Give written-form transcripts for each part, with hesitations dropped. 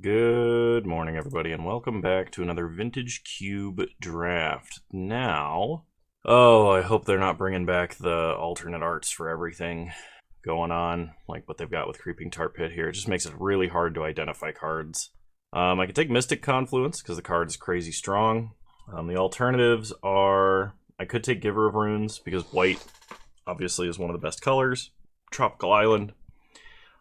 Good morning, everybody, and welcome back to another Vintage Cube draft. Now, I hope they're not bringing back the alternate arts for everything going on, like what they've got with Creeping Tar Pit here. It just makes it really hard to identify cards. I could take Mystic Confluence, because the card is crazy strong. The alternatives are, I could take Giver of Runes, because white, obviously, is one of the best colors. Tropical Island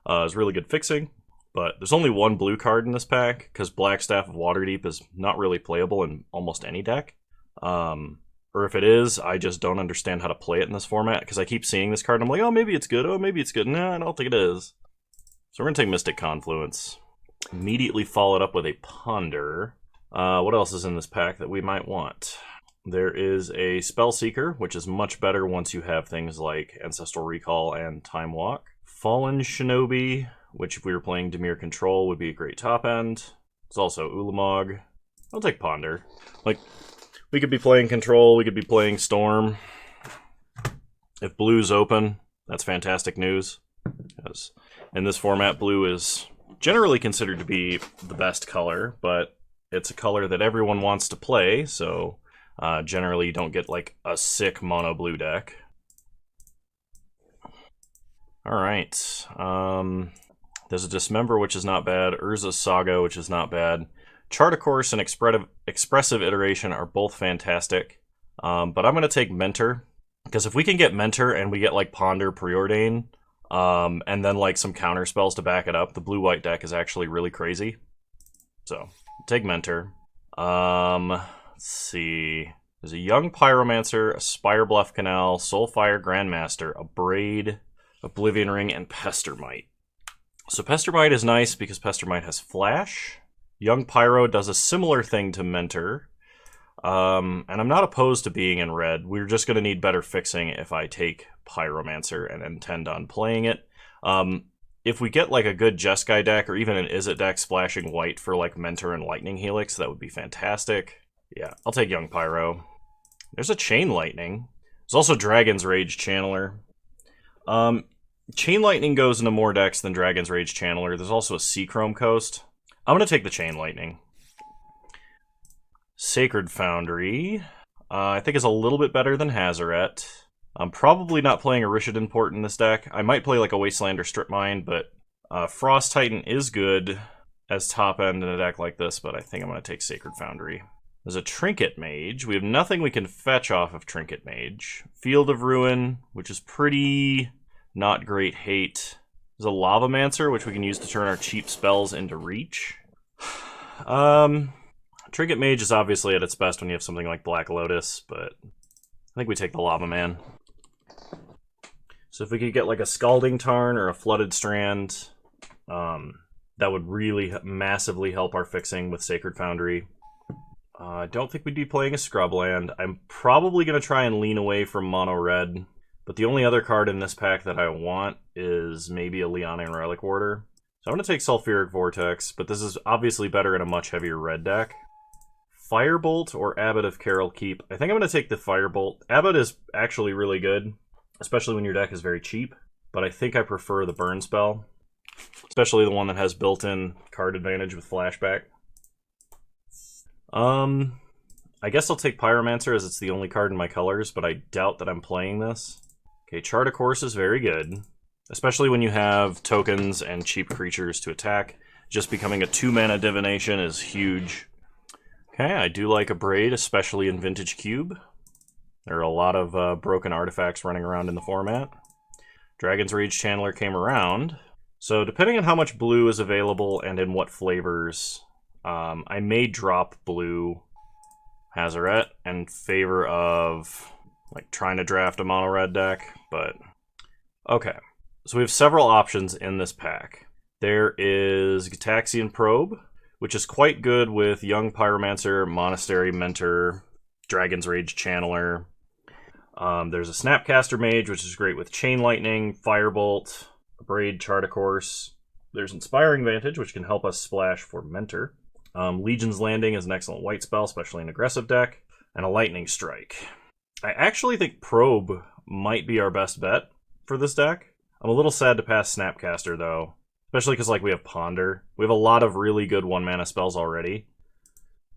is really good fixing. But there's only one blue card in this pack, because Black Staff of Waterdeep is not really playable in almost any deck. Or if it is, I just don't understand how to play it in this format, because I keep seeing this card and I'm like, oh, maybe it's good, oh, maybe it's good. Nah, I don't think it is. So we're going to take Mystic Confluence. Immediately follow it up with a Ponder. What else is in this pack that we might want? There is a Spell Seeker, which is much better once you have things like Ancestral Recall and Time Walk. Fallen Shinobi, which if we were playing Dimir Control would be a great top end. It's also Ulamog. I'll take Ponder. Like, we could be playing Control, we could be playing Storm. If blue's open, that's fantastic news. Because in this format, blue is generally considered to be the best color, but it's a color that everyone wants to play, so generally you don't get like a sick mono blue deck. Alright, there's a Dismember, which is not bad. Urza's Saga, which is not bad. Chart a Course and Expressive Iteration are both fantastic. But I'm going to take Mentor. Because if we can get Mentor and we get like Ponder, Preordain, and then like some counter spells to back it up, the blue-white deck is actually really crazy. So, take Mentor. Let's see. There's a Young Pyromancer, a Spire Bluff Canal, Soulfire Grandmaster, a Braid, Oblivion Ring, and Pestermite. So Pestermite is nice because Pestermite has Flash. Young Pyro does a similar thing to Mentor. And I'm not opposed to being in red. We're just going to need better fixing if I take Pyromancer and intend on playing it. If we get like a good Jeskai deck or even an Izzet deck splashing white for like Mentor and Lightning Helix, that would be fantastic. Yeah, I'll take Young Pyro. There's a Chain Lightning. There's also Dragon's Rage Channeler. Chain Lightning goes into more decks than Dragon's Rage Channeler. There's also a Seachrome Coast. I'm going to take the Chain Lightning. Sacred Foundry, I think is a little bit better than Hazoret. I'm probably not playing a Rishadan Port in this deck. I might play like a Wasteland or Strip Mine, but Frost Titan is good as top end in a deck like this, but I think I'm going to take Sacred Foundry. There's a Trinket Mage. We have nothing we can fetch off of Trinket Mage. Field of Ruin, which is pretty not great hate. There's a Lavamancer, which we can use to turn our cheap spells into reach. Trinket Mage is obviously at its best when you have something like Black Lotus, but I think we take the Lava Man. So if we could get like a Scalding Tarn or a Flooded Strand, that would really massively help our fixing with Sacred Foundry. I don't think we'd be playing a Scrubland. I'm probably going to try and lean away from Mono Red, but the only other card in this pack that I want is maybe a Leonian Relic Warder. So I'm going to take Sulfuric Vortex, but this is obviously better in a much heavier red deck. Firebolt or Abbot of Carol Keep. I think I'm going to take the Firebolt. Abbot is actually really good, especially when your deck is very cheap, but I think I prefer the Burn spell, especially the one that has built-in card advantage with Flashback. I guess I'll take Pyromancer as it's the only card in my colors, but I doubt that I'm playing this. Okay, Chart a Course is very good, especially when you have tokens and cheap creatures to attack. Just becoming a 2-mana divination is huge. Okay, I do like a Braid, especially in Vintage Cube. There are a lot of broken artifacts running around in the format. Dragon's Rage Channeler came around. So depending on how much blue is available and in what flavors, I may drop blue Hazoret in favor of like trying to draft a mono red deck, but okay. So we have several options in this pack. There is Gitaxian Probe, which is quite good with Young Pyromancer, Monastery Mentor, Dragon's Rage Channeler. There's a Snapcaster Mage, which is great with Chain Lightning, Firebolt, Braid, Chart a Course. There's Inspiring Vantage, which can help us splash for Mentor. Legion's Landing is an excellent white spell, especially in aggressive deck. And a Lightning Strike. I actually think Probe might be our best bet for this deck. I'm a little sad to pass Snapcaster, though. Especially because, like, we have Ponder. We have a lot of really good 1-mana spells already.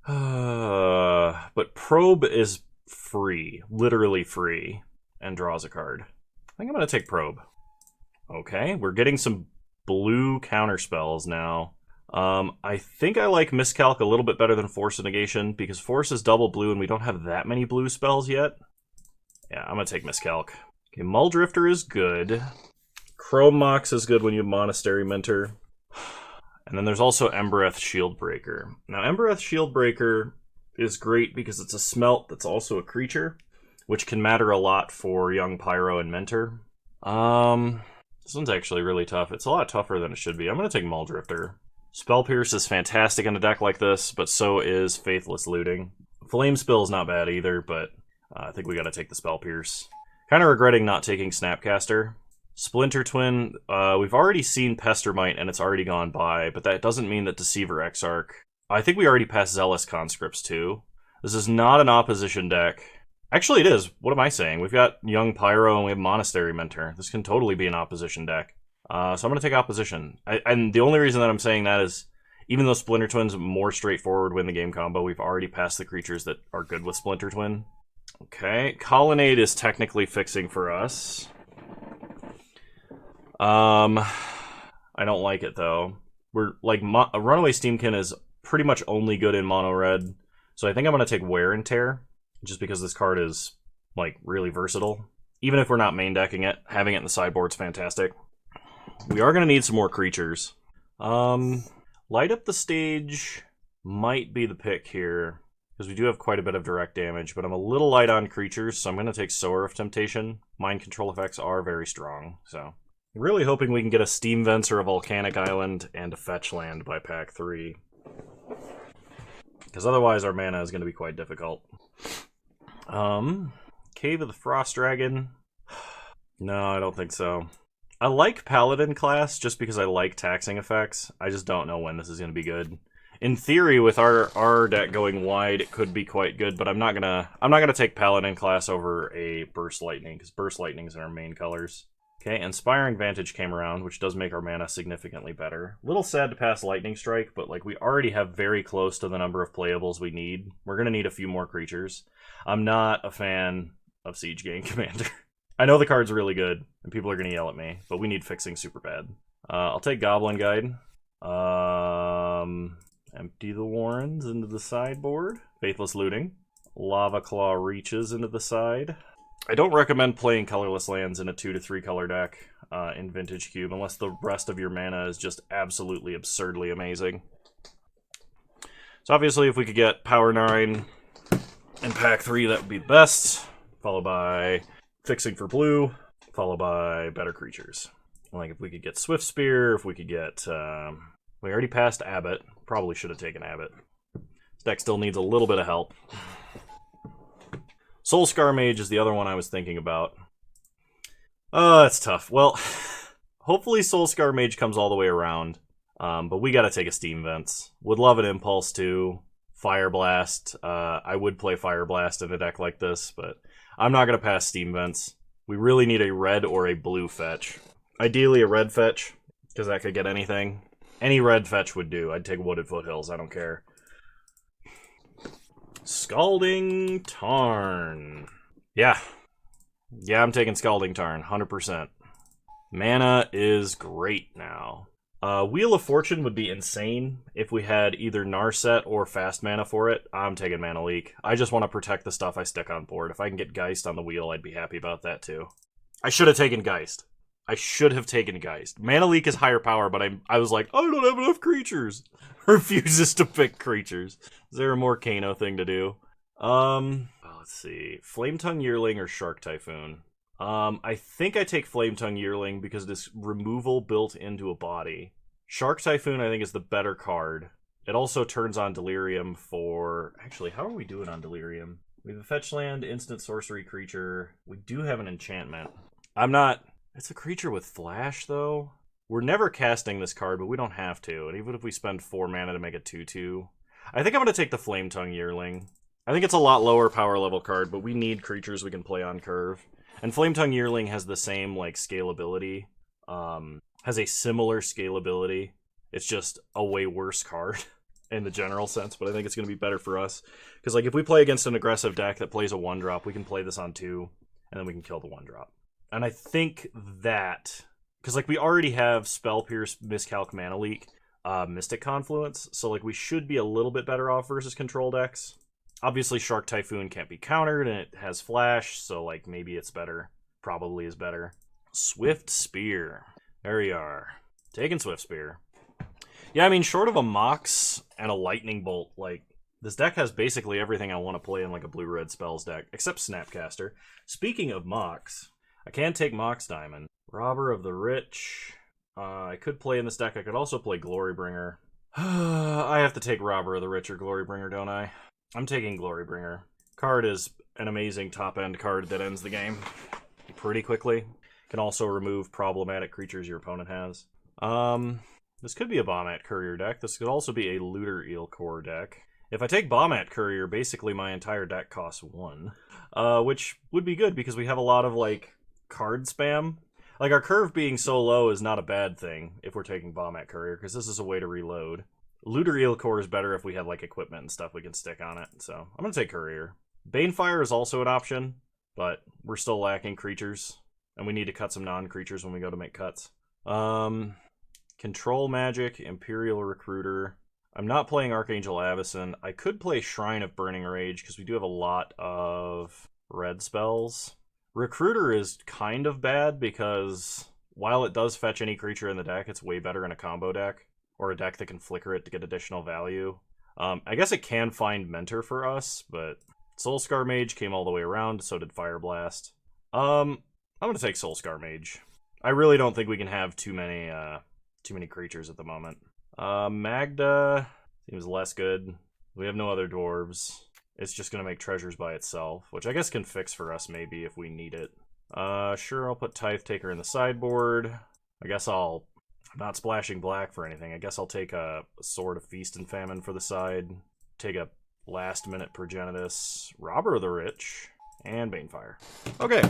But Probe is free. Literally free. And draws a card. I think I'm going to take Probe. Okay, we're getting some blue counter spells now. I think I like Miscalc a little bit better than Force of Negation, because Force is double blue and we don't have that many blue spells yet. Yeah, I'm going to take Miscalc. Okay, Muldrifter is good. Chrome Mox is good when you have Monastery Mentor. And then there's also Embereth Shieldbreaker. Now, Embereth Shieldbreaker is great because it's a smelt that's also a creature, which can matter a lot for Young Pyro and Mentor. This one's actually really tough. It's a lot tougher than it should be. I'm going to take Muldrifter. Spell Pierce is fantastic in a deck like this, but so is Faithless Looting. Flame Spill is not bad either, but I think we got to take the Spell Pierce. Kind of regretting not taking Snapcaster. Splinter Twin, we've already seen Pestermite and it's already gone by, but that doesn't mean that Deceiver Exarch. I think we already passed Zealous Conscripts too. This is not an opposition deck. Actually, it is. What am I saying? We've got Young Pyro and we have Monastery Mentor. This can totally be an opposition deck. So I'm going to take opposition. And the only reason that I'm saying that is, even though Splinter Twin's more straightforward win the game combo, we've already passed the creatures that are good with Splinter Twin. Okay, Colonnade is technically fixing for us. I don't like it though. We're like a Runaway Steamkin is pretty much only good in mono red, so I think I'm gonna take Wear and Tear, just because this card is like really versatile. Even if we're not main decking it, having it in the sideboard's fantastic. We are gonna need some more creatures. Light Up the Stage might be the pick here, because we do have quite a bit of direct damage, but I'm a little light on creatures, so I'm gonna take Sower of Temptation. Mind control effects are very strong, so. Really hoping we can get a Steam Vents or a Volcanic Island and a Fetch Land by pack 3. Because otherwise our mana is going to be quite difficult. Cave of the Frost Dragon. No, I don't think so. I like Paladin class just because I like taxing effects. I just don't know when this is going to be good. In theory, with our deck going wide, it could be quite good, but I'm not gonna take Paladin class over a Burst Lightning, because Burst Lightning is in our main colors. Okay, Inspiring Vantage came around, which does make our mana significantly better. A little sad to pass Lightning Strike, but like we already have very close to the number of playables we need. We're going to need a few more creatures. I'm not a fan of Siege Gang Commander. I know the card's really good, and people are going to yell at me, but we need fixing super bad. I'll take Goblin Guide. Empty the Warrens into the sideboard. Faithless Looting. Lava Claw Reaches into the side. I don't recommend playing colorless lands in a 2 to 3 color deck in Vintage Cube unless the rest of your mana is just absolutely absurdly amazing. So obviously if we could get Power 9 in pack 3, that would be the best, followed by Fixing for Blue, followed by better creatures. Like if we could get Swift Spear, if we could get... we already passed Abbott. Probably should have taken Abbott. This deck still needs a little bit of help. Soulscar Mage is the other one I was thinking about. That's tough. Well, hopefully Soulscar Mage comes all the way around. But we gotta take a Steam Vents. Would love an Impulse too. Fire Blast. I would play Fire Blast in a deck like this, but I'm not gonna pass Steam Vents. We really need a red or a blue fetch. Ideally a red fetch, because that could get anything. Any red fetch would do. I'd take Wooded Foothills, I don't care. Scalding Tarn. Yeah, I'm taking Scalding Tarn, 100%. Mana is great now. Wheel of Fortune would be insane if we had either Narset or fast mana for it. I'm taking Mana Leak. I just want to protect the stuff I stick on board. If I can get Geist on the wheel, I'd be happy about that too. I should have taken Geist. Mana Leak is higher power, but I was like, I don't have enough creatures. Refuses to pick creatures. Is there a more Kano thing to do? Let's see. Flametongue Yearling or Shark Typhoon? I think I take Flametongue Yearling because this removal built into a body. Shark Typhoon, I think, is the better card. It also turns on Delirium for... Actually, how are we doing on Delirium? We have a fetch land, instant sorcery creature. We do have an enchantment. I'm not... It's a creature with flash, though. We're never casting this card, but we don't have to. And even if we spend 4 mana to make a 2/2, I think I'm going to take the Flametongue Yearling. I think it's a lot lower power level card, but we need creatures we can play on curve. And Flametongue Yearling has the same like scalability has a similar scalability. It's just a way worse card in the general sense, but I think it's going to be better for us. Because like if we play against an aggressive deck that plays a 1-drop, we can play this on 2, and then we can kill the 1-drop. And I think that... Because like we already have Spell Pierce, Miscalc, Mana Leak, Mystic Confluence, so like we should be a little bit better off versus control decks. Obviously Shark Typhoon can't be countered, and it has Flash, so like maybe it's better. Probably is better. Swift Spear. There we are. Taking Swift Spear. Yeah, I mean, short of a Mox and a Lightning Bolt, like, this deck has basically everything I want to play in, like, a blue-red spells deck, except Snapcaster. Speaking of Mox, I can take Mox Diamond. Robber of the Rich. I could play in this deck. I could also play Glorybringer. I have to take Robber of the Rich or Glorybringer, don't I? I'm taking Glorybringer. Card is an amazing top-end card that ends the game pretty quickly. Can also remove problematic creatures your opponent has. This could be a Bombat Courier deck. This could also be a Looter Eel Core deck. If I take Bombat Courier, basically my entire deck costs 1. Which would be good because we have a lot of, like, card spam. Like, our curve being so low is not a bad thing if we're taking Bombat Courier, because this is a way to reload. Looter Eel Core is better if we have, like, equipment and stuff we can stick on it, so I'm going to take Courier. Banefire is also an option, but we're still lacking creatures, and we need to cut some non-creatures when we go to make cuts. Control Magic, Imperial Recruiter. I'm not playing Archangel Avacyn. I could play Shrine of Burning Rage, because we do have a lot of red spells. Recruiter is kind of bad, because while it does fetch any creature in the deck, it's way better in a combo deck, or a deck that can flicker it to get additional value. I guess it can find Mentor for us, but Soulscar Mage came all the way around, so did Fire Blast. I'm going to take Soulscar Mage. I really don't think we can have too many creatures at the moment. Magda seems less good. We have no other dwarves. It's just going to make treasures by itself, which I guess can fix for us maybe if we need it. Sure, I'll put Tithe Taker in the sideboard. I guess I'm not splashing black for anything. I guess I'll take a Sword of Feast and Famine for the side. Take a Last Minute Progenitus, Robber of the Rich, and Banefire. Okay.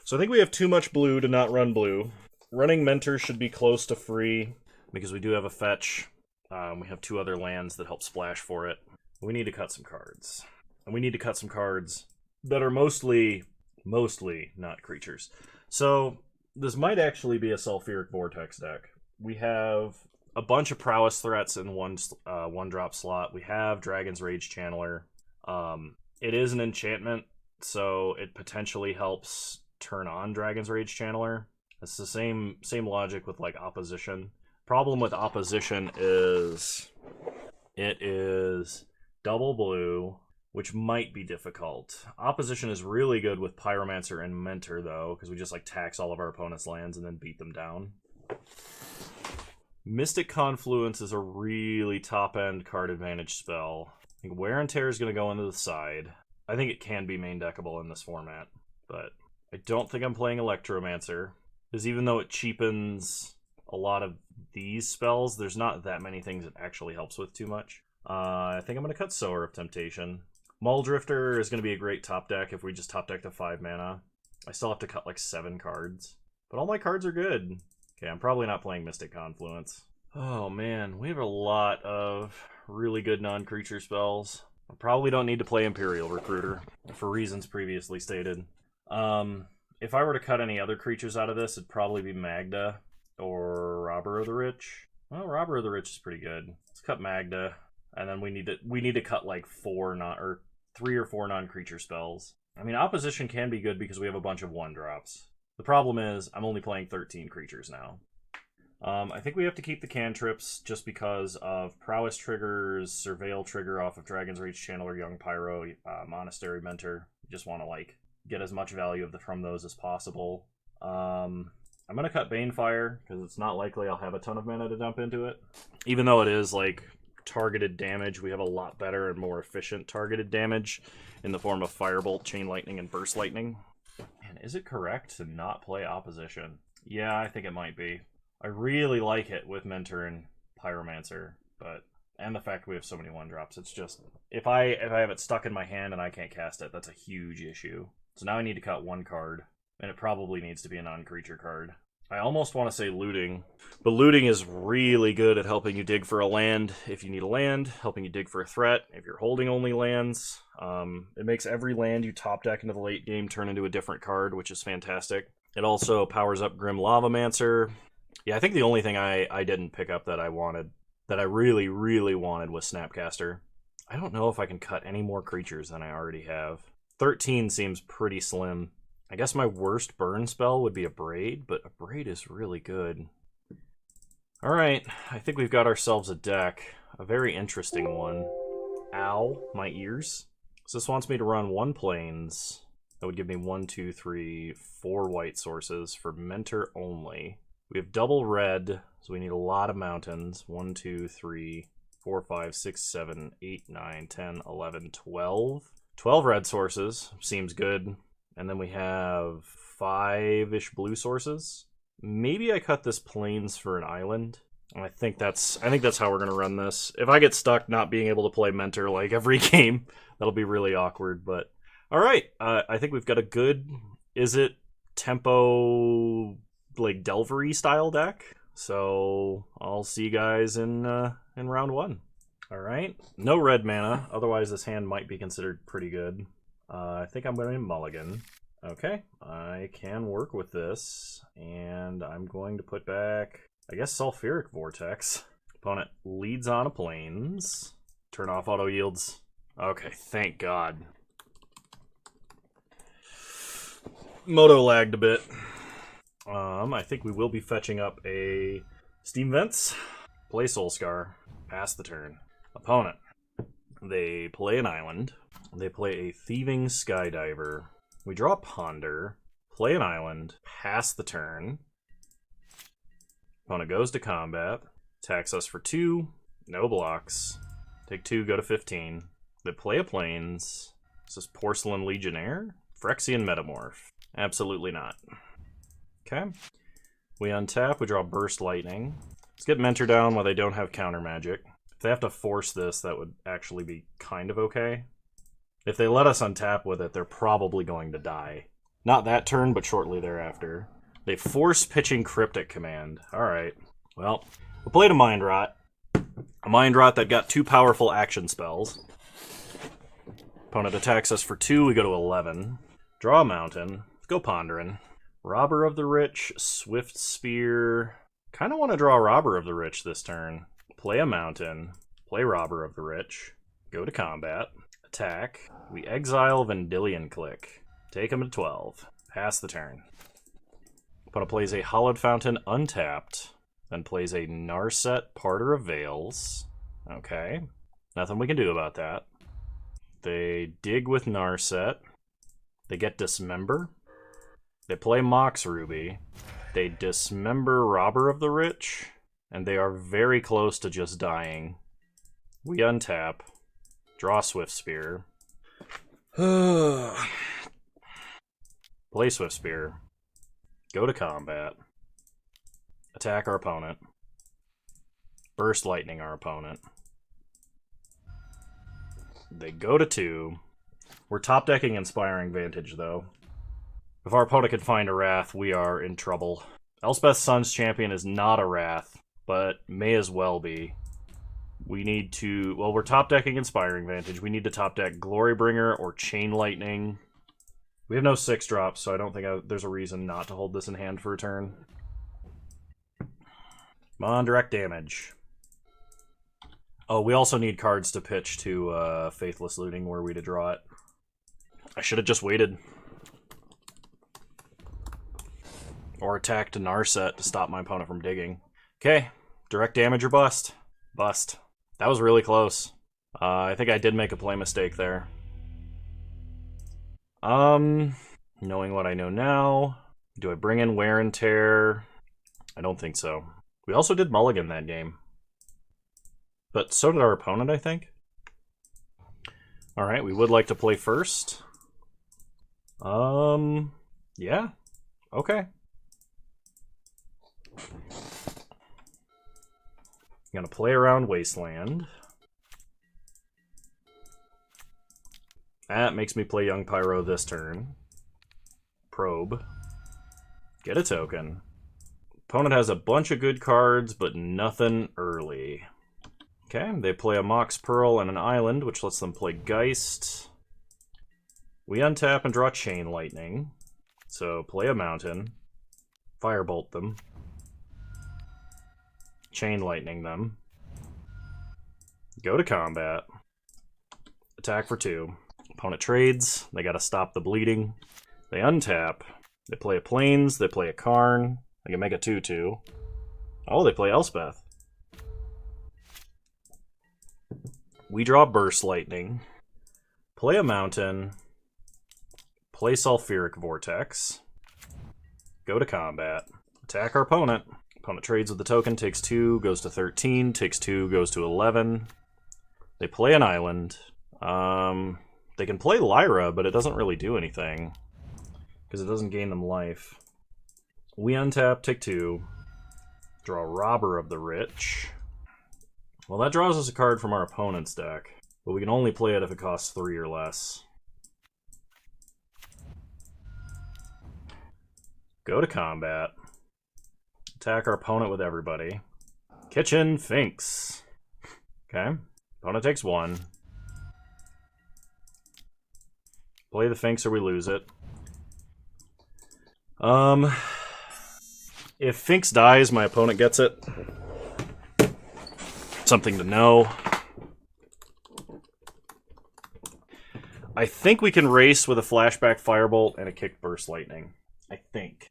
So I think we have too much blue to not run blue. Running Mentor should be close to free, because we do have a fetch. We have 2 other lands that help splash for it. We need to cut some cards. And we need to cut some cards that are mostly not creatures. So this might actually be a Sulfuric Vortex deck. We have a bunch of prowess threats in one drop slot. We have Dragon's Rage Channeler. It is an enchantment, so it potentially helps turn on Dragon's Rage Channeler. It's the same logic with like Opposition. Problem with Opposition is it is double blue, which might be difficult. Opposition is really good with Pyromancer and Mentor, though, because we just like tax all of our opponent's lands and then beat them down. Mystic Confluence is a really top-end card advantage spell. I think Wear and Tear is going to go into the side. I think it can be main deckable in this format, but I don't think I'm playing Electromancer, because even though it cheapens a lot of these spells, there's not that many things it actually helps with too much. I think I'm going to cut Sower of Temptation. Muldrifter is going to be a great top deck if we just top deck to 5 mana. I still have to cut like 7 cards, but all my cards are good. Okay, I'm probably not playing Mystic Confluence. Oh man, we have a lot of really good non-creature spells. I probably don't need to play Imperial Recruiter, for reasons previously stated. If I were to cut any other creatures out of this, it'd probably be Magda or Robber of the Rich. Well, Robber of the Rich is pretty good. Let's cut Magda, and then we need to cut like 3 or 4 non-creature spells. I mean, Opposition can be good because we have a bunch of 1-drops. The problem is I'm only playing 13 creatures now. I think we have to keep the cantrips just because of Prowess triggers, Surveil trigger off of Dragon's Rage Channeler, Young Pyro, Monastery Mentor. You just want to like get as much value from those as possible. I'm going to cut Banefire because it's not likely I'll have a ton of mana to dump into it. Even though it is like targeted damage, we have a lot better and more efficient targeted damage in the form of Firebolt, Chain Lightning, and Burst Lightning. And is it correct to not play Opposition? Yeah, I think it might be. I really like it with Mentor and Pyromancer, and the fact we have so many 1-drops. It's just, if I have it stuck in my hand and I can't cast it, that's a huge issue. So now I need to cut 1 card, and it probably needs to be a non-creature card. I almost want to say looting, but looting is really good at helping you dig for a land if you need a land, helping you dig for a threat if you're holding only lands. It makes every land you top deck into the late game turn into a different card, which is fantastic. It also powers up Grim Lavamancer. Yeah, I think the only thing I didn't pick up that I wanted, that I really, really wanted, was Snapcaster. I don't know if I can cut any more creatures than I already have. 13 seems pretty slim. I guess my worst burn spell would be a Braid, but a Braid is really good. Alright, I think we've got ourselves a deck. A very interesting one. Ow, my ears. So this wants me to run 1 plains. That would give me 1, 2, 3, 4 white sources for Mentor only. We have double red, so we need a lot of mountains. 1, 2, 3, 4, 5, 6, 7, 8, 9, 10, 11, 12. 12 red sources. Seems good. And then we have 5-ish blue sources. Maybe I cut this plains for an island. I think that's how we're gonna run this. If I get stuck not being able to play Mentor like every game, that'll be really awkward. But all right, I think we've got a good. Is it tempo like Delvery style deck? So I'll see you guys in round 1. All right, no red mana. Otherwise, this hand might be considered pretty good. I think I'm going to mulligan. Okay, I can work with this, and I'm going to put back, I guess, Sulfuric Vortex. Opponent leads on a plains. Turn off auto yields. Okay, thank God. Moto lagged a bit. I think we will be fetching up a Steam Vents. Play Soulscar. Pass the turn. Opponent. They play an island. They play a Thieving Skydiver. We draw Ponder. Play an island. Pass the turn. Opponent goes to combat. Attacks us for 2. No blocks. Take 2, go to 15. They play a plains. Is this Porcelain Legionnaire? Phyrexian Metamorph. Absolutely not. Okay. We untap. We draw Burst Lightning. Let's get Mentor down while they don't have counter magic. If they have to force this, that would actually be kind of okay. If they let us untap with it, they're probably going to die. Not that turn, but shortly thereafter. They force pitching Cryptic Command. Alright. Well, we played a Mind Rot. A Mind Rot that got 2 powerful action spells. Opponent attacks us for 2, we go to 11. Draw a mountain. Let's go Pondering. Robber of the Rich, Swift Spear. Kind of want to draw Robber of the Rich this turn. Play a mountain. Play Robber of the Rich. Go to combat. Attack. We exile Vendilion Click. Take him to 12. Pass the turn. Opponent plays a Hollowed Fountain untapped. Then plays a Narset Parter of Veils. Okay. Nothing we can do about that. They dig with Narset. They get Dismember. They play Mox Ruby. They Dismember Robber of the Rich. And they are very close to just dying. We untap. Draw Swift Spear. Play Swift Spear. Go to combat. Attack our opponent. Burst Lightning our opponent. They go to 2. We're top decking Inspiring Vantage, though. If our opponent can find a Wrath, we are in trouble. Elspeth's Sun's Champion is not a Wrath, but may as well be. We need to... Well, we're top decking Inspiring Vantage. We need to top deck Glorybringer or Chain Lightning. We have no 6-drops, so I don't think there's a reason not to hold this in hand for a turn. Come on, direct damage. Oh, we also need cards to pitch to Faithless Looting were we to draw it. I should have just waited. Or attacked a Narset to stop my opponent from digging. Okay, direct damage or bust. Bust. That was really close. I think I did make a play mistake there. Knowing what I know now, do I bring in Wear and Tear? I don't think so. We also did mulligan that game. But so did our opponent, I think. Alright, we would like to play first. Yeah. Okay. Gonna play around Wasteland. That makes me play Young Pyro this turn. Probe. Get a token. Opponent has a bunch of good cards, but nothing early. Okay, they play a Mox Pearl and an Island, which lets them play Geist. We untap and draw Chain Lightning. So play a Mountain. Firebolt them. Chain Lightning them. Go to combat. Attack for 2. Opponent trades. They gotta stop the bleeding. They untap. They play a Plains. They play a Karn. They can make a 2/2. Oh, they play Elspeth. We draw Burst Lightning. Play a Mountain. Play Sulfuric Vortex. Go to combat. Attack our opponent. Opponent trades with the token, takes 2, goes to 13, takes 2, goes to 11. They play an Island. They can play Lyra, but it doesn't really do anything, because it doesn't gain them life. We untap, take 2. Draw Robber of the Rich. Well, that draws us a card from our opponent's deck, but we can only play it if it costs 3 or less. Go to combat. Attack our opponent with everybody. Kitchen Finks. Okay. Opponent takes 1. Play the Finks or we lose it. If Finks dies, my opponent gets it. Something to know. I think we can race with a Flashback Firebolt and a Kick Burst Lightning. I think.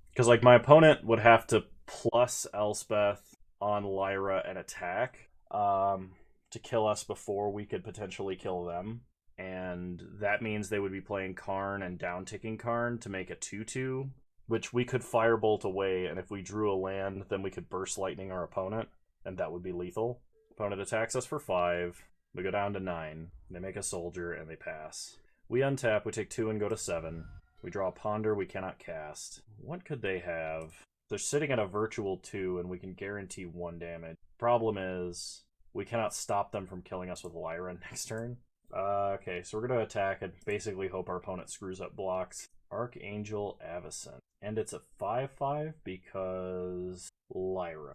Because, like, my opponent would have to plus Elspeth on Lyra and attack to kill us before we could potentially kill them. And that means they would be playing Karn and down-ticking Karn to make a 2/2, which we could Firebolt away, and if we drew a land, then we could Burst Lightning our opponent, and that would be lethal. Opponent attacks us for 5. We go down to 9. They make a soldier, and they pass. We untap, we take 2 and go to 7. We draw a Ponder we cannot cast. What could they have? They're sitting at a virtual 2, and we can guarantee 1 damage. Problem is, we cannot stop them from killing us with Lyra next turn. Okay, so we're going to attack and basically hope our opponent screws up blocks. Archangel Avacyn. And it's a 5/5 because Lyra.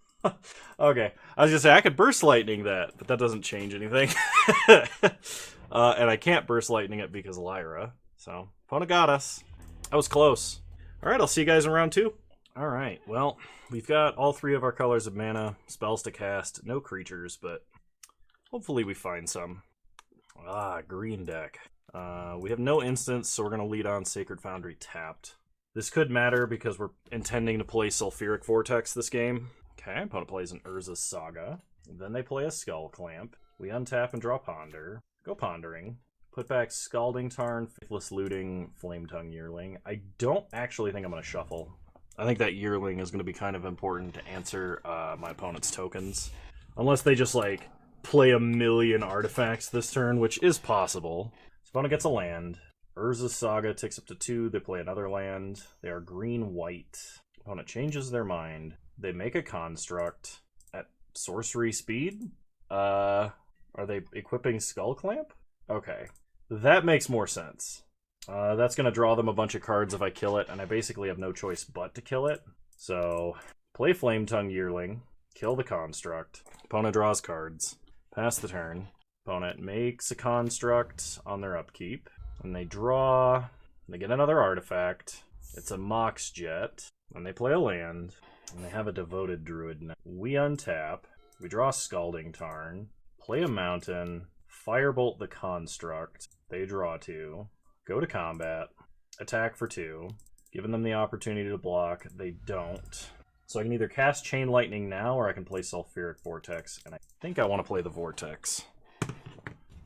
Okay, I was going to say, I could Burst Lightning that, but that doesn't change anything. And I can't Burst Lightning it because Lyra. So, opponent got us. That was close. Alright, I'll see you guys in round 2. Alright, well, we've got all 3 of our colors of mana, spells to cast, no creatures, but hopefully we find some. Green deck. We have no instants, so we're going to lead on Sacred Foundry tapped. This could matter because we're intending to play Sulfuric Vortex this game. Okay, opponent plays an Urza's Saga. Then they play a Skull Clamp. We untap and draw Ponder. Go Pondering. Put back Scalding Tarn, Faithless Looting, Flametongue Yearling. I don't actually think I'm going to shuffle. I think that Yearling is going to be kind of important to answer my opponent's tokens. Unless they just, like, play a million artifacts this turn, which is possible. So opponent gets a land. Urza's Saga takes up to 2. They play another land. They are green-white. Opponent changes their mind. They make a construct at sorcery speed. Are they equipping Skull Clamp? Okay. That makes more sense. That's going to draw them a bunch of cards if I kill it, and I basically have no choice but to kill it. So, play Flametongue Yearling. Kill the construct. Opponent draws cards. Pass the turn. Opponent makes a construct on their upkeep. And they draw. They get another artifact. It's a Mox Jet. And they play a land. And they have a Devoted Druid now. We untap. We draw Scalding Tarn. Play a Mountain. Firebolt the construct. They draw 2. Go to combat. Attack for 2. Giving them the opportunity to block. They don't. So I can either cast Chain Lightning now, or I can play Sulfuric Vortex. And I think I want to play the Vortex.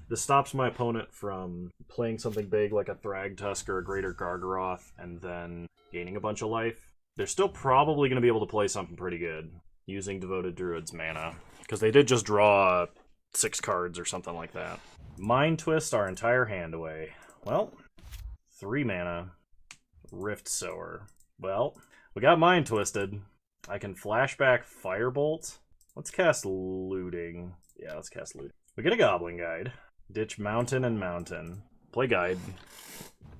This stops my opponent from playing something big like a Thragtusk or a Greater Gargaroth and then gaining a bunch of life. They're still probably going to be able to play something pretty good using Devoted Druid's mana, because they did just draw 6 cards or something like that. Mind Twist our entire hand away. Well, 3 mana. Rift Sower. Well, we got Mind Twisted. I can Flashback Firebolt. Let's cast Looting. Yeah, let's cast Looting. We get a Goblin Guide. Ditch Mountain and Mountain. Play Guide.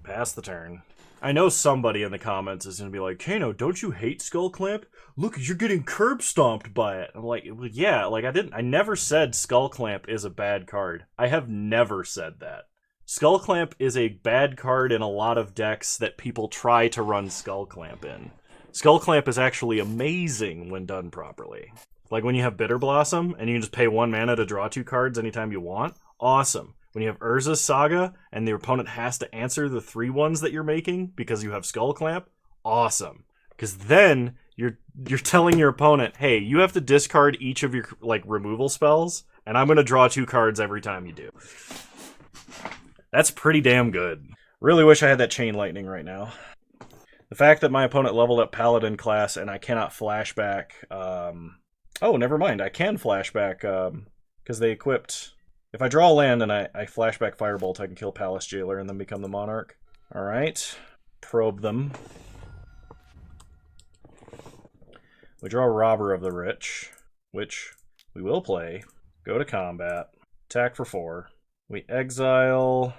Pass the turn. I know somebody in the comments is going to be like, Kano, don't you hate Skull Clamp? Look, you're getting curb stomped by it. I'm like, well, yeah, like I never said Skull Clamp is a bad card. I have never said that. Skull Clamp is a bad card in a lot of decks that people try to run Skull Clamp in. Skull Clamp is actually amazing when done properly. Like when you have Bitter Blossom and you can just pay 1 mana to draw 2 cards anytime you want. Awesome. When you have Urza's Saga and the opponent has to answer the 3/1s that you're making because you have Skull Clamp, awesome. Because then you're telling your opponent, hey, you have to discard each of your like removal spells, and I'm going to draw 2 cards every time you do. That's pretty damn good. Really wish I had that Chain Lightning right now. The fact that my opponent leveled up Paladin class and I cannot flashback... oh, never mind. I can flashback because they equipped... If I draw a land and I flashback Firebolt, I can kill Palace Jailer and then become the Monarch. Alright. Probe them. We draw Robber of the Rich, which we will play. Go to combat. Attack for 4. We exile...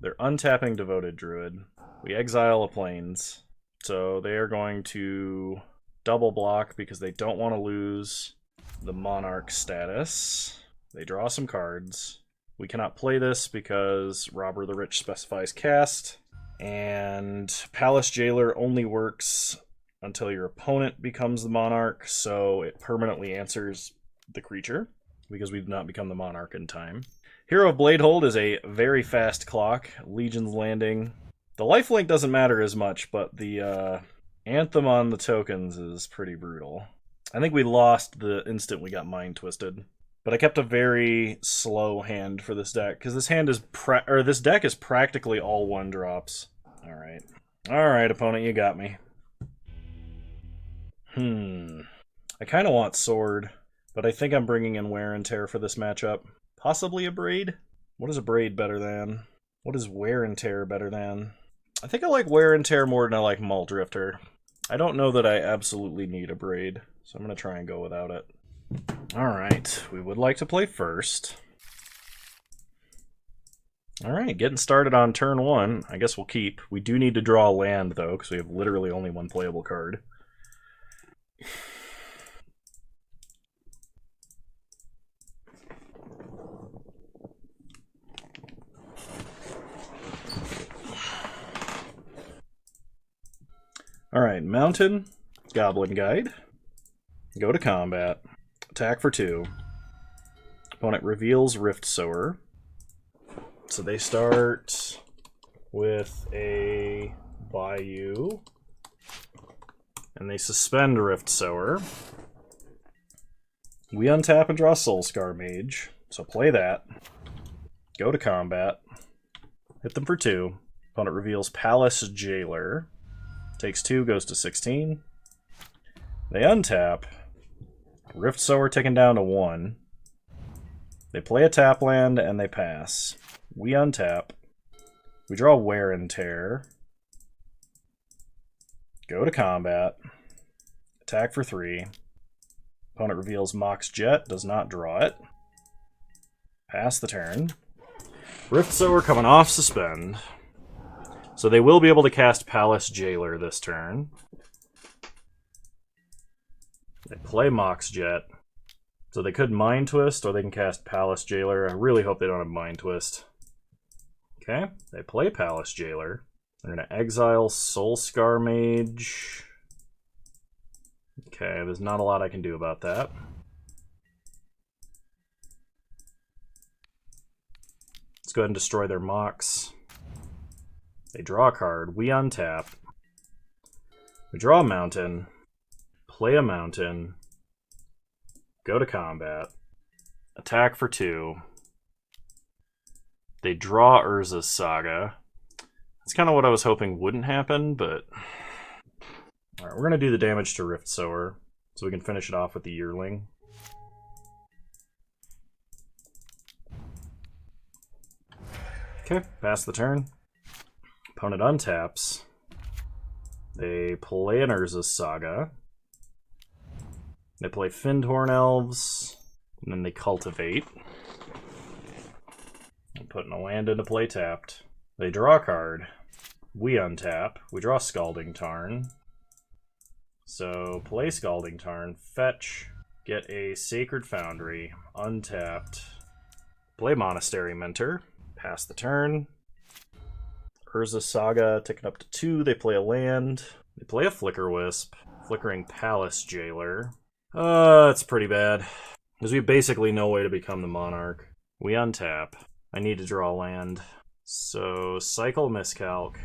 They're untapping Devoted Druid. We exile a Plains. So they are going to double block because they don't want to lose the Monarch status. They draw some cards. We cannot play this because Robber the Rich specifies cast. And Palace Jailer only works until your opponent becomes the Monarch, so it permanently answers the creature because we did not become the Monarch in time. Hero of Bladehold is a very fast clock. Legion's Landing. The lifelink doesn't matter as much, but the Anthem on the tokens is pretty brutal. I think we lost the instant we got Mind Twisted. But I kept a very slow hand for this deck, because this hand is this deck is practically all 1-drops. Alright. Alright, opponent, you got me. I kind of want Sword, but I think I'm bringing in Wear and Tear for this matchup. Possibly a Braid? What is a Braid better than? What is Wear and Tear better than? I think I like Wear and Tear more than I like Mull Drifter. I don't know that I absolutely need a Braid, so I'm going to try and go without it. Alright, we would like to play first. Alright, getting started on turn 1. I guess we'll keep. We do need to draw a land, though, because we have literally only 1 playable card. Alright, Mountain, Goblin Guide. Go to combat. Attack for 2. Opponent reveals Rift Sower. So they start with a Bayou. And they suspend Rift Sower. We untap and draw Soulscar Mage. So play that. Go to combat. Hit them for 2. Opponent reveals Palace Jailer. Takes 2, goes to 16. They untap. Rift Sower taken down to 1. They play a tap land and they pass. We untap. We draw Wear and Tear. Go to combat. Attack for 3. Opponent reveals Mox Jet, does not draw it. Pass the turn. Rift Sower coming off suspend. So they will be able to cast Palace Jailer this turn. They play Mox Jet. So they could Mind Twist, or they can cast Palace Jailer. I really hope they don't have Mind Twist. Okay, they play Palace Jailer. They're going to exile Soulscar Mage. Okay, there's not a lot I can do about that. Let's go ahead and destroy their Mox. They draw a card. We untap. We draw a Mountain. Play a Mountain. Go to combat. Attack for 2. They draw Urza's Saga. That's kind of what I was hoping wouldn't happen, but... Alright, we're going to do the damage to Rift Sower, so we can finish it off with the Yearling. Okay, pass the turn. Opponent untaps. They play an Urza's Saga. They play Fyndhorn Elves, and then they cultivate. I'm putting a land into play tapped. They draw a card. We untap. We draw Scalding Tarn. So play Scalding Tarn, fetch, get a Sacred Foundry, untapped, play Monastery Mentor, pass the turn. Urza Saga ticking up to 2, they play a land, they play a Flicker Wisp, Flickering Palace Jailer. It's pretty bad, because we have basically no way to become the Monarch. We untap. I need to draw land. So cycle Miscalc,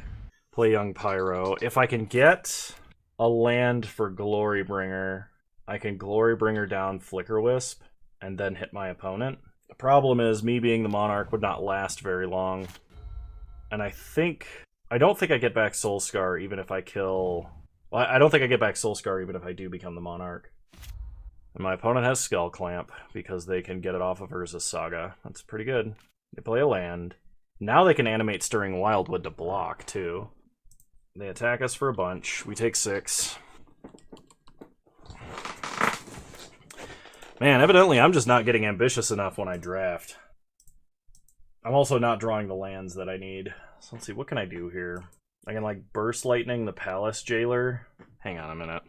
play Young Pyro. If I can get a land for Glorybringer, I can Glorybringer down Flicker Wisp and then hit my opponent. The problem is me being the Monarch would not last very long. And I don't think I get back Soulscar even if I kill... Well, I don't think I get back Soulscar even if I do become the Monarch. And my opponent has Skull Clamp because they can get it off of Urza's Saga. That's pretty good. They play a land. Now they can animate Stirring Wildwood to block, too. They attack us for a bunch. We take 6. Man, evidently I'm just not getting ambitious enough when I draft. I'm also not drawing the lands that I need. So let's see, what can I do here? I can, like, Burst Lightning the Palace Jailer. Hang on a minute.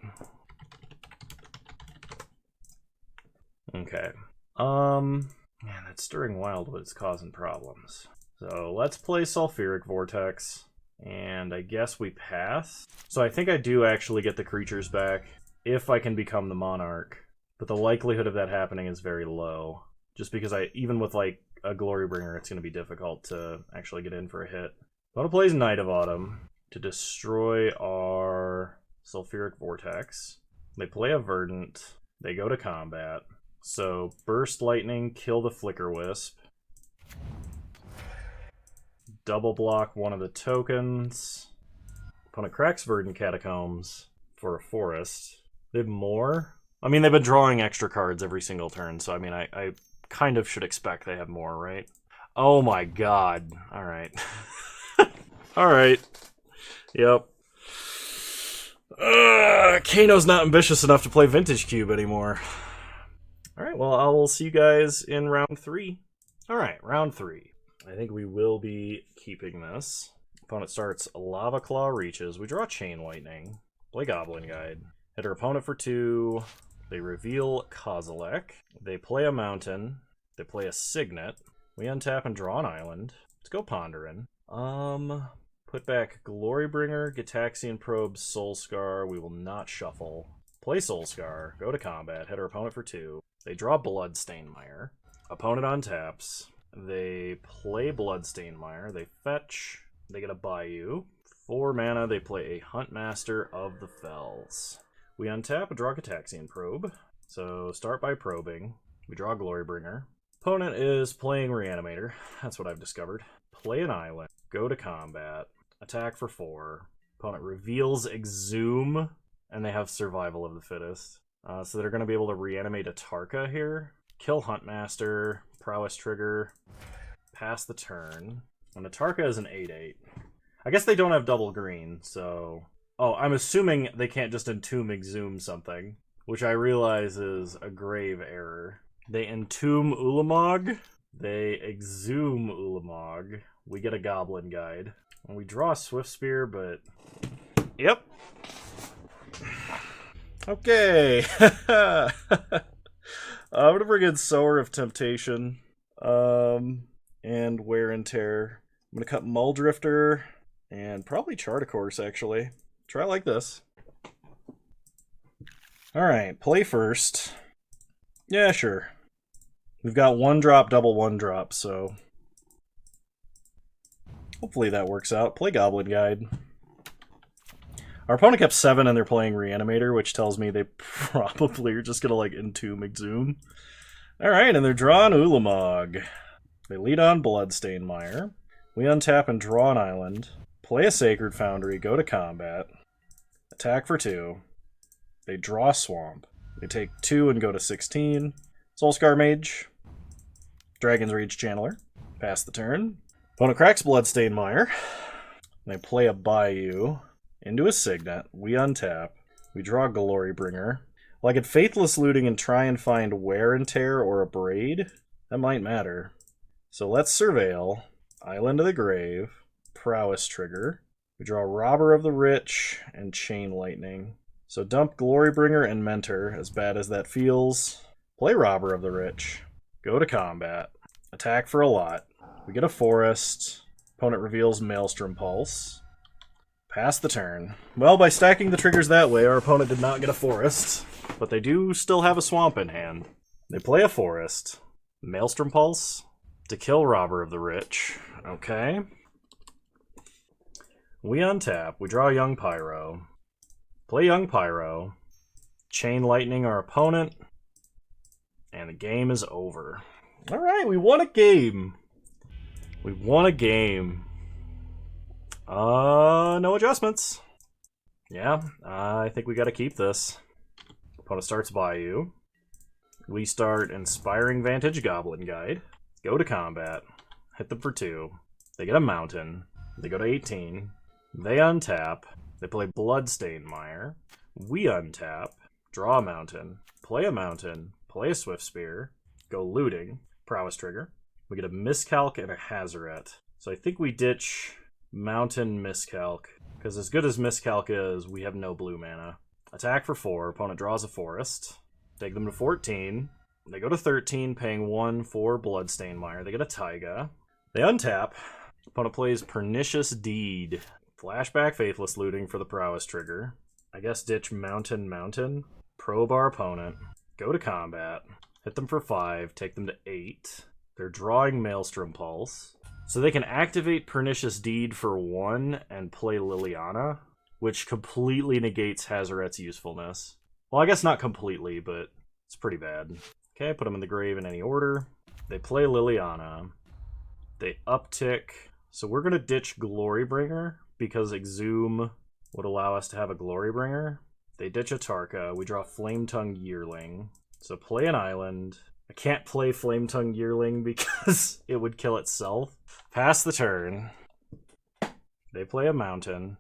Okay. Man, that Stirring Wildwood's causing problems. So let's play Sulfuric Vortex. And I guess we pass. So I think I do actually get the creatures back if I can become the Monarch. But the likelihood of that happening is very low. Just because even with like a Glorybringer, it's going to be difficult to actually get in for a hit. Opponent plays Night of Autumn to destroy our Sulfuric Vortex. They play a Verdant. They go to combat. So Burst Lightning, kill the Flicker Wisp. Double block one of the tokens. Opponent cracks Verdant Catacombs for a forest. They have more. I mean, they've been drawing extra cards every single turn, so I mean, I kind of should expect they have more, right? Oh my god. Alright. Alright. Yep. Kano's not ambitious enough to play Vintage Cube anymore. Alright, well, I'll see you guys in round 3. Alright, round 3. I think we will be keeping this. Opponent starts Lava Claw Reaches. We draw Chain Lightning. Play Goblin Guide. Hit our opponent for 2. They reveal Kozilek. They play a Mountain. They play a Signet. We untap and draw an island. Let's go Ponderin'. Put back Glorybringer, Gitaxian Probe, Soulscar. We will not shuffle. Play Soulscar. Go to combat. Hit our opponent for 2. They draw Bloodstained Mire. Opponent untaps. They play Bloodstained Mire. They fetch. They get a Bayou. 4 mana. They play a Huntmaster of the Fells. We untap and draw Gitaxian Probe. So start by probing. We draw Glorybringer. Opponent is playing Reanimator. That's what I've discovered. Play an island. Go to combat. Attack for 4. Opponent reveals Exhume. And they have Survival of the Fittest. So they're going to be able to reanimate a Tarka here. Kill Huntmaster. Prowess trigger. Pass the turn. And the Tarka is an 8/8. I guess they don't have double green, so... Oh, I'm assuming they can't just Entomb Exhume something, which I realize is a grave error. They Entomb Ulamog. They Exhume Ulamog. We get a Goblin Guide. And we draw a Swift Spear, but... Yep. Okay. I'm gonna bring in Sower of Temptation. And Wear and Tear. I'm gonna cut Muldrifter. And probably Chart a Course, actually. Try it like this. Alright, play first. Yeah, sure. We've got 1-drop, double 1-drop, so... hopefully that works out. Play Goblin Guide. Our opponent kept 7 and they're playing Reanimator, which tells me they probably are just gonna, like, Entomb Exhume. Alright, and they're drawing Ulamog. They lead on Bloodstained Mire. We untap and draw an island. Play a Sacred Foundry, go to combat. Attack for 2. They draw Swamp. They take 2 and go to 16. Soulscar Mage. Dragon's Rage Channeler. Pass the turn. Opponent cracks Bloodstained Mire. They play a Bayou into a Signet. We untap. We draw Glorybringer. Well, I could Faithless Looting and try and find Wear and Tear or a Braid. That might matter. So let's Surveil. Island of the Grave. Prowess trigger. We draw Robber of the Rich and Chain Lightning. So dump Glorybringer and Mentor, as bad as that feels. Play Robber of the Rich. Go to combat. Attack for a lot. We get a Forest. Opponent reveals Maelstrom Pulse. Pass the turn. Well, by stacking the triggers that way, our opponent did not get a Forest. But they do still have a Swamp in hand. They play a Forest. Maelstrom Pulse to kill Robber of the Rich. Okay. We untap. We draw Young Pyro. Play Young Pyro. Chain Lightning our opponent. And the game is over. Alright, we won a game. We won a game. No adjustments. Yeah, I think we gotta keep this. Opponent starts Bayou. We start Inspiring Vantage Goblin Guide. Go to combat. Hit them for 2. They get a Mountain. They go to 18. They untap. They play Bloodstained Mire. We untap. Draw a Mountain. Play a Mountain. Play a Swift Spear. Go looting. Prowess trigger. We get a Miscalc and a Hazaret. So I think we ditch Mountain Miscalc. Because as good as Miscalc is, we have no blue mana. Attack for 4. Opponent draws a Forest. Take them to 14. They go to 13, paying 1 for Bloodstained Mire. They get a Taiga. They untap. Opponent plays Pernicious Deed. Flashback Faithless Looting for the Prowess trigger. I guess ditch Mountain. Probe our opponent. Go to combat. Hit them for 5. Take them to 8. They're drawing Maelstrom Pulse. So they can activate Pernicious Deed for 1 and play Liliana, which completely negates Hazaret's usefulness. Well, I guess not completely, but it's pretty bad. Okay, put them in the grave in any order. They play Liliana. They uptick. So we're going to ditch Glorybringer because Exhume would allow us to have a Glorybringer. They ditch a Tarka. We draw Flametongue Yearling. So play an island. I can't play Flametongue Yearling because it would kill itself. Pass the turn. They play a mountain.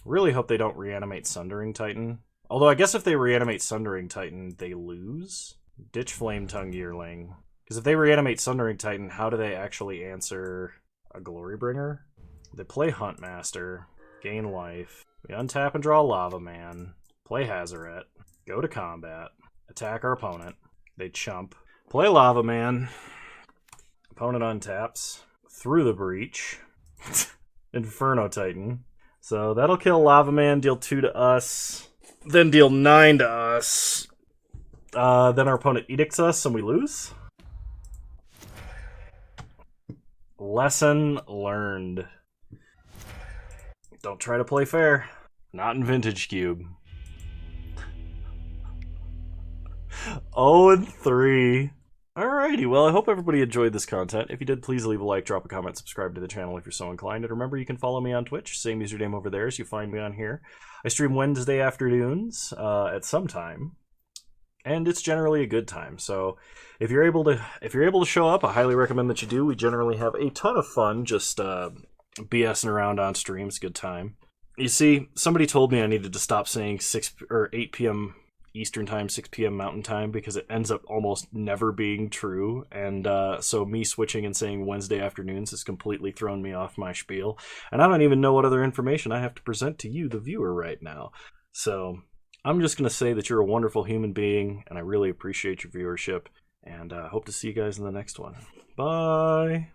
Really hope they don't reanimate Sundering Titan. Although I guess if they reanimate Sundering Titan, they lose. Ditch Flametongue Yearling. Because if they reanimate Sundering Titan, how do they actually answer a Glorybringer? They play Huntmaster. Gain life. We untap and draw Lava Man. Play Hazaret. Go to combat. Attack our opponent. They chump. Play Lava Man. Opponent untaps. Through the Breach. Inferno Titan. So that'll kill Lava Man, deal 2 to us. Then deal 9 to us. Then our opponent edicts us and we lose. Lesson learned. Don't try to play fair. Not in Vintage Cube. 0-3. Alrighty, well, I hope everybody enjoyed this content. If you did, please leave a like, drop a comment, subscribe to the channel if you're so inclined. And remember, you can follow me on Twitch, same username over there as you find me on here. I stream Wednesday afternoons at some time, and it's generally a good time. So if you're able to show up, I highly recommend that you do. We generally have a ton of fun just BSing around on stream. It's a good time. You see, somebody told me I needed to stop saying 6 or 8 p.m. Eastern time, 6 p.m. Mountain time, because it ends up almost never being true. And so me switching and saying Wednesday afternoons has completely thrown me off my spiel. And I don't even know what other information I have to present to you, the viewer, right now. So I'm just going to say that you're a wonderful human being, and I really appreciate your viewership. And hope to see you guys in the next one. Bye!